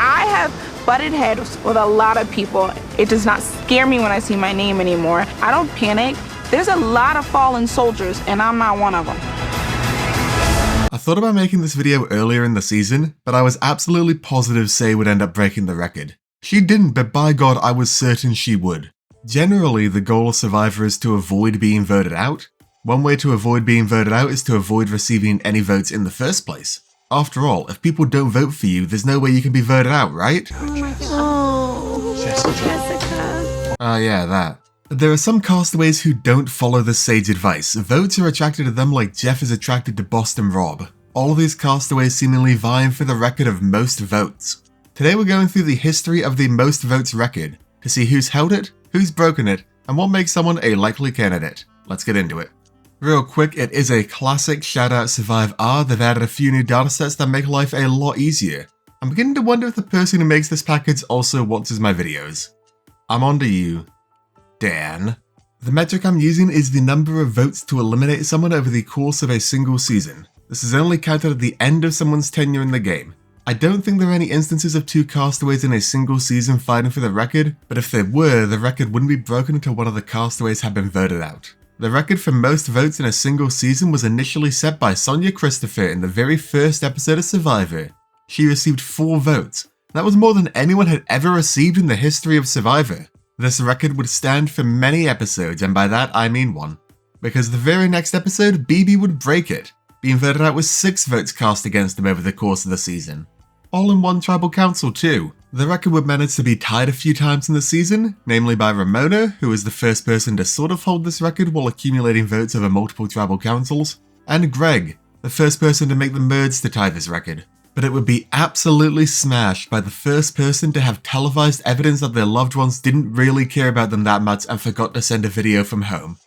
I have butted heads with a lot of people. It does not scare me when I see my name anymore. I don't panic. There's a lot of fallen soldiers, and I'm not one of them. I thought about making this video earlier in the season, but I was absolutely positive Say would end up breaking the record. She didn't, but by God, I was certain she would. Generally, the goal of Survivor is to avoid being voted out. One way to avoid being voted out is to avoid receiving any votes in the first place. After all, if people don't vote for you, there's no way you can be voted out, right? Oh, Jessica. Ah, yeah, that. There are some castaways who don't follow this sage advice. Votes are attracted to them like Jeff is attracted to Boston Rob. All these castaways seemingly vying for the record of most votes. Today we're going through the history of the most votes record to see who's held it, who's broken it, and what makes someone a likely candidate. Let's get into it. Real quick, it is a classic shoutout Survive R. They've added a few new datasets that make life a lot easier. I'm beginning to wonder if the person who makes this package also watches my videos. I'm on to you, Dan. The metric I'm using is the number of votes to eliminate someone over the course of a single season. This is only counted at the end of someone's tenure in the game. I don't think there are any instances of 2 castaways in a single season fighting for the record, but if there were, the record wouldn't be broken until one of the castaways had been voted out. The record for most votes in a single season was initially set by Sonia Christopher in the very first episode of Survivor. She received 4 votes. That was more than anyone had ever received in the history of Survivor. This record would stand for many episodes, and by that I mean 1. Because the very next episode, BB would break it, being voted out with 6 votes cast against him over the course of the season. All in one tribal council too. The record would manage to be tied a few times in the season, namely by Ramona, who was the first person to sort of hold this record while accumulating votes over multiple tribal councils, and Greg, the first person to make the merge to tie this record. But it would be absolutely smashed by the first person to have televised evidence that their loved ones didn't really care about them that much and forgot to send a video from home.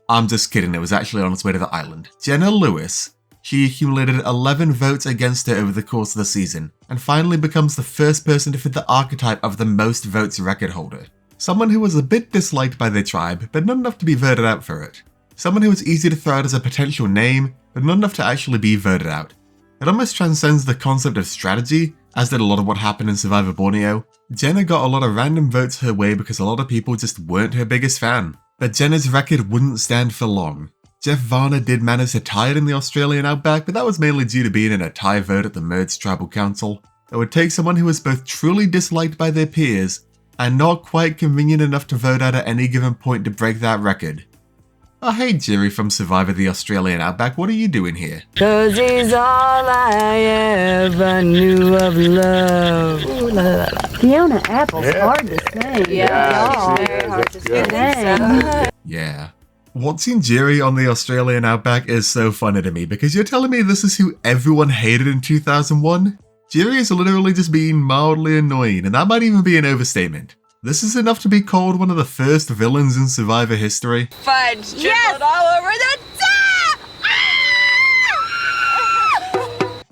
I'm just kidding, it was actually on its way to the island. Jenna Lewis. She accumulated 11 votes against her over the course of the season, and finally becomes the first person to fit the archetype of the most votes record holder. Someone who was a bit disliked by their tribe, but not enough to be voted out for it. Someone who was easy to throw out as a potential name, but not enough to actually be voted out. It almost transcends the concept of strategy, as did a lot of what happened in Survivor Borneo. Jenna got a lot of random votes her way because a lot of people just weren't her biggest fan. But Jenna's record wouldn't stand for long. Jeff Varner did manage to tie it in the Australian Outback, but that was mainly due to being in a tie vote at the merged tribal council. It would take someone who was both truly disliked by their peers and not quite convenient enough to vote out at any given point to break that record. Oh hey Jerry from Survivor the Australian Outback, what are you doing here? 'Cause he's all I ever knew of love. Ooh, la, la, la. Fiona Apple's hard to sing. Yeah, Very hard to sing. Yeah. Watching Jerry on the Australian Outback is so funny to me because you're telling me this is who everyone hated in 2001? Jerry is literally just being mildly annoying, and that might even be an overstatement. This is enough to be called one of the first villains in Survivor history. Fudge dribbled all over the top!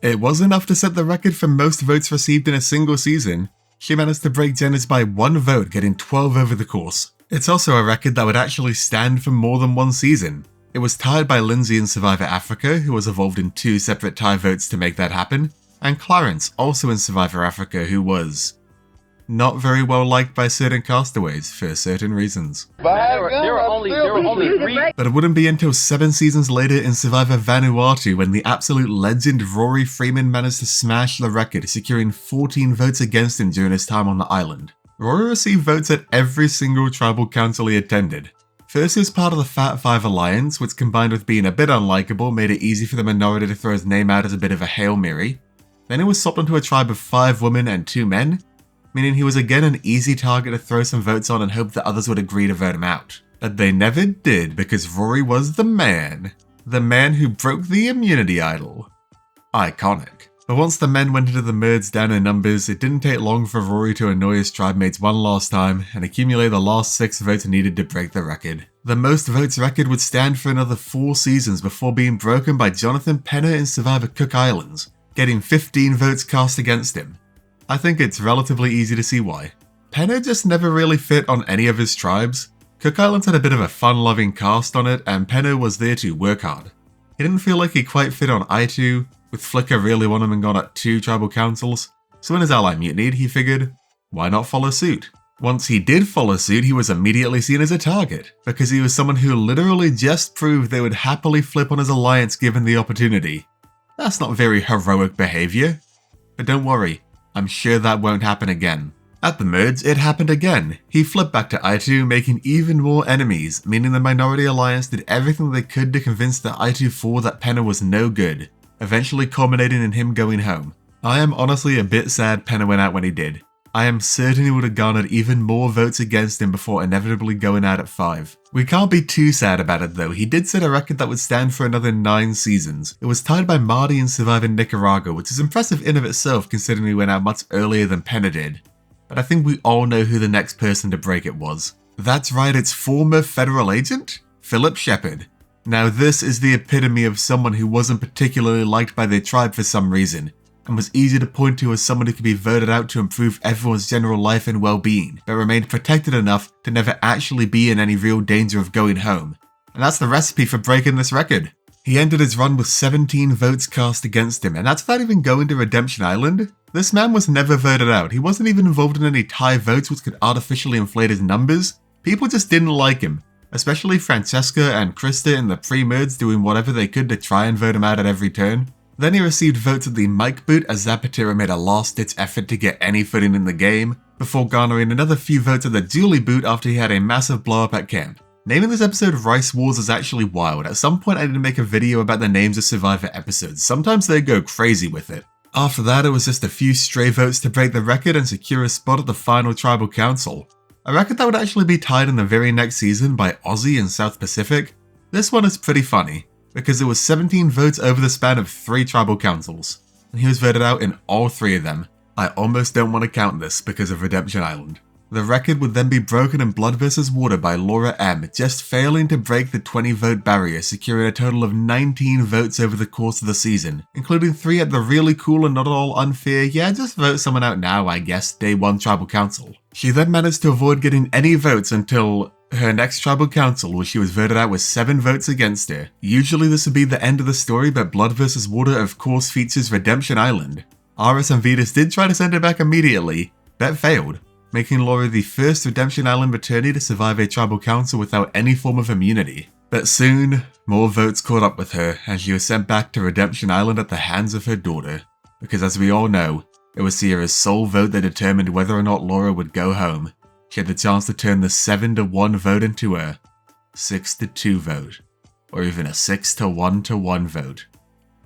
It was enough to set the record for most votes received in a single season. She managed to break Jenna's by 1 vote, getting 12 over the course. It's also a record that would actually stand for more than 1 season. It was tied by Lindsay in Survivor Africa, who was involved in 2 separate tie votes to make that happen, and Clarence, also in Survivor Africa, who was not very well liked by certain castaways for certain reasons. There were only 3. But it wouldn't be until 7 seasons later in Survivor Vanuatu when the absolute legend Rory Freeman managed to smash the record, securing 14 votes against him during his time on the island. Rory received votes at every single tribal council he attended. First he was part of the Fat Five Alliance, which combined with being a bit unlikable made it easy for the minority to throw his name out as a bit of a Hail Mary. Then he was swapped into a tribe of 5 women and 2 men, meaning he was again an easy target to throw some votes on and hope that others would agree to vote him out. But they never did because Rory was the man who broke the immunity idol. Iconic. But once the men went into the merge down in numbers, it didn't take long for Rory to annoy his tribe mates one last time and accumulate the last 6 votes needed to break the record. The most votes record would stand for another 4 seasons before being broken by Jonathan Penner in Survivor Cook Islands, getting 15 votes cast against him. I think it's relatively easy to see why. Penner just never really fit on any of his tribes. Cook Islands had a bit of a fun-loving cast on it, and Penner was there to work hard. He didn't feel like he quite fit on Aitu, with Flicker really wanting him gone at 2 tribal councils. So when his ally mutinied, he figured, why not follow suit? Once he did follow suit, he was immediately seen as a target, because he was someone who literally just proved they would happily flip on his alliance given the opportunity. That's not very heroic behavior. But don't worry, I'm sure that won't happen again. At the merge, it happened again. He flipped back to Aitu, making even more enemies, meaning the Minority Alliance did everything they could to convince the Aitu-4 that Penna was no good, eventually culminating in him going home. I am honestly a bit sad Penna went out when he did. I am certain he would have garnered even more votes against him before inevitably going out at 5. We can't be too sad about it though, he did set a record that would stand for another 9 seasons. It was tied by Marty in Surviving Nicaragua, which is impressive in of itself considering he went out much earlier than Penna did. But I think we all know who the next person to break it was. That's right, it's former federal agent? Philip Shepard. Now this is the epitome of someone who wasn't particularly liked by their tribe for some reason, and was easy to point to as someone who could be voted out to improve everyone's general life and well-being, but remained protected enough to never actually be in any real danger of going home. And that's the recipe for breaking this record. He ended his run with 17 votes cast against him, and that's without even going to Redemption Island. This man was never voted out, he wasn't even involved in any tie votes which could artificially inflate his numbers. People just didn't like him, especially Francesca and Krista in the pre-merge doing whatever they could to try and vote him out at every turn. Then he received votes at the mic boot as Zapatero made a last-ditch effort to get any footing in the game, before garnering another few votes at the Julie boot after he had a massive blow-up at camp. Naming this episode Rice Wars is actually wild. At some point I need to make a video about the names of Survivor episodes, sometimes they go crazy with it. After that it was just a few stray votes to break the record and secure a spot at the final tribal council. A record that would actually be tied in the very next season by Aussie in South Pacific. This one is pretty funny, because it was 17 votes over the span of 3 tribal councils, and he was voted out in all 3 of them. I almost don't want to count this because of Redemption Island. The record would then be broken in Blood vs. Water by Laura M, just failing to break the 20 vote barrier, securing a total of 19 votes over the course of the season, including 3 at the really cool and not at all unfair, yeah just vote someone out now I guess, day 1 tribal council. She then managed to avoid getting any votes until her next tribal council, where she was voted out with 7 votes against her. Usually this would be the end of the story, but Blood vs. Water of course features Redemption Island. Aris and Vetus did try to send her back immediately, but failed, making Laura the first Redemption Island returnee to survive a tribal council without any form of immunity. But soon, more votes caught up with her, and she was sent back to Redemption Island at the hands of her daughter. Because as we all know, it was Sierra's sole vote that determined whether or not Laura would go home. She had the chance to turn the 7-1 vote into a 6-2 vote, or even a 6-1 vote.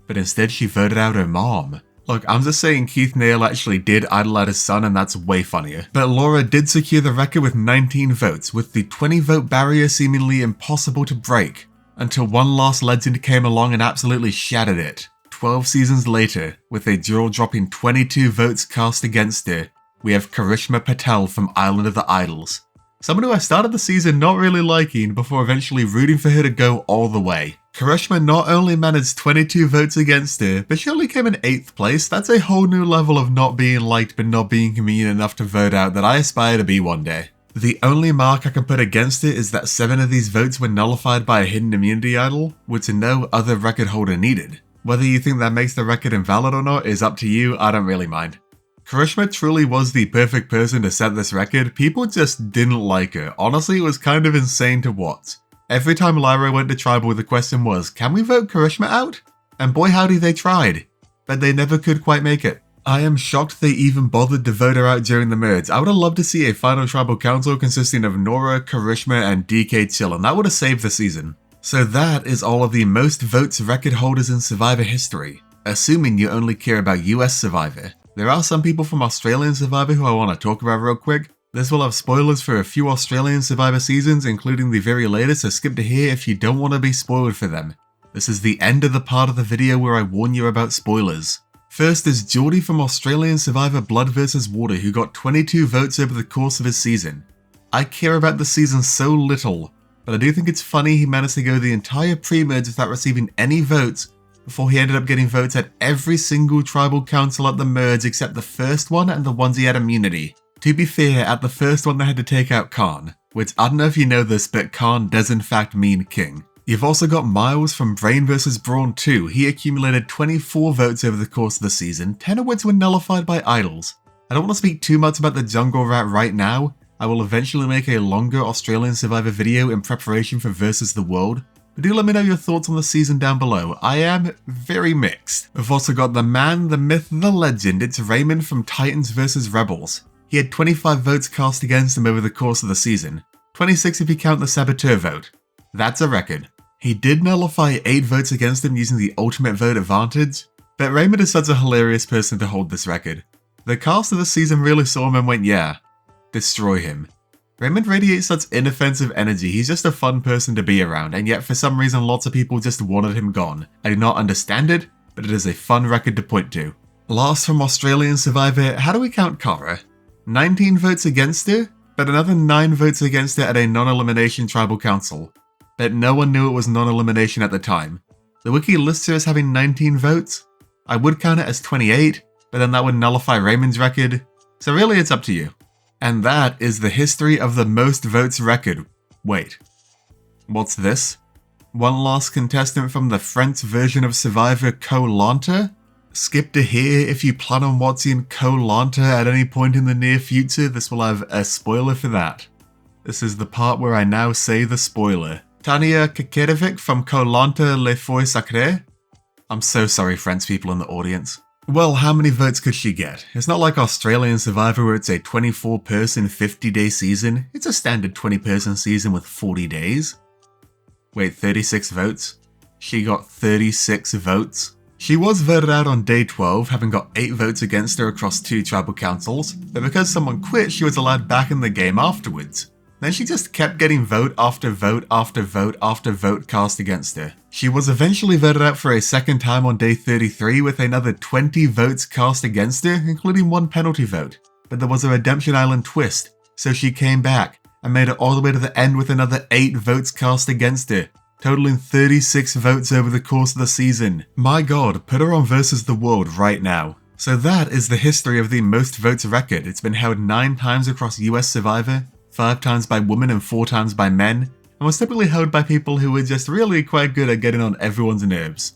But instead she voted out her mom. Look, I'm just saying Keith Neal actually did idle out his son and that's way funnier. But Laura did secure the record with 19 votes, with the 20 vote barrier seemingly impossible to break, until one last legend came along and absolutely shattered it. 12 seasons later, with a jaw-dropping 22 votes cast against her, we have Karishma Patel from Island of the Idols. Someone who I started the season not really liking before eventually rooting for her to go all the way. Karishma not only managed 22 votes against her, but she only came in 8th place. That's a whole new level of not being liked but not being convenient enough to vote out that I aspire to be one day. The only mark I can put against it is that 7 of these votes were nullified by a hidden immunity idol, which no other record holder needed. Whether you think that makes the record invalid or not is up to you, I don't really mind. Karishma truly was the perfect person to set this record, people just didn't like her. Honestly, it was kind of insane to watch. Every time Lyra went to tribal, the question was, can we vote Karishma out? And boy howdy they tried, but they never could quite make it. I am shocked they even bothered to vote her out during the merge. I would have loved to see a final tribal council consisting of Nora, Karishma, and DK Chill, and that would have saved the season. So that is all of the most votes record holders in Survivor history, assuming you only care about US Survivor. There are some people from Australian Survivor who I want to talk about real quick. This will have spoilers for a few Australian Survivor seasons, including the very latest, so skip to here if you don't want to be spoiled for them. This is the end of the part of the video where I warn you about spoilers. First is Geordie from Australian Survivor Blood vs. Water, who got 22 votes over the course of his season. I care about the season so little, but I do think it's funny he managed to go the entire pre-merge without receiving any votes, before he ended up getting votes at every single tribal council at the merge except the first one and the ones he had immunity. To be fair, at the first one they had to take out Khan, which I don't know if you know this, but Khan does in fact mean king. You've also got Miles from Brain vs. Brawn 2. He accumulated 24 votes over the course of the season, 10 of which were nullified by idols. I don't want to speak too much about the jungle rat right now. I will eventually make a longer Australian Survivor video in preparation for Versus the World, but do let me know your thoughts on the season down below. I am very mixed. We've also got the man, the myth, the legend. It's Raymond from Titans vs. Rebels. He had 25 votes cast against him over the course of the season, 26 if you count the saboteur vote. That's a record. He did nullify 8 votes against him using the ultimate vote advantage, but Raymond is such a hilarious person to hold this record. The cast of the season really saw him and went, yeah, destroy him. Raymond radiates such inoffensive energy. He's just a fun person to be around, and yet for some reason lots of people just wanted him gone. I do not understand it, but it is a fun record to point to. Last from Australian Survivor, how do we count Cara? 19 votes against her, but another 9 votes against her at a non-elimination tribal council. But no one knew it was non-elimination at the time. The wiki lists her as having 19 votes. I would count it as 28, but then that would nullify Raymond's record. So really it's up to you. And that is the history of the most votes record. Wait, what's this? One last contestant from the French version of Survivor, Koh-Lanta? Skip to here if you plan on watching Koh-Lanta at any point in the near future. This will have a spoiler for that. This is the part where I now say the spoiler. Tania Kakerevic from Koh-Lanta Le Foy Sacré? I'm so sorry, French people in the audience. Well, how many votes could she get? It's not like Australian Survivor where it's a 24-person 50-day season. It's a standard 20-person season with 40 days. Wait, 36 votes? She got 36 votes? She was voted out on day 12, having got 8 votes against her across 2 tribal councils, but because someone quit, she was allowed back in the game afterwards. Then she just kept getting vote after vote after vote after vote cast against her. She was eventually voted out for a second time on day 33 with another 20 votes cast against her, including 1 penalty vote. But there was a Redemption Island twist, so she came back and made it all the way to the end with another 8 votes cast against her, totaling 36 votes over the course of the season. My god, put her on Versus the World right now. So that is the history of the most votes record. It's been held 9 times across US Survivor, 5 times by women and 4 times by men, and was typically held by people who were just really quite good at getting on everyone's nerves.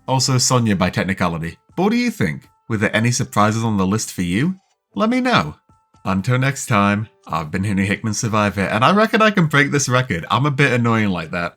Also Sonya by technicality. But what do you think? Were there any surprises on the list for you? Let me know. Until next time, I've been Henry Hickman Survivor, and I reckon I can break this record. I'm a bit annoying like that.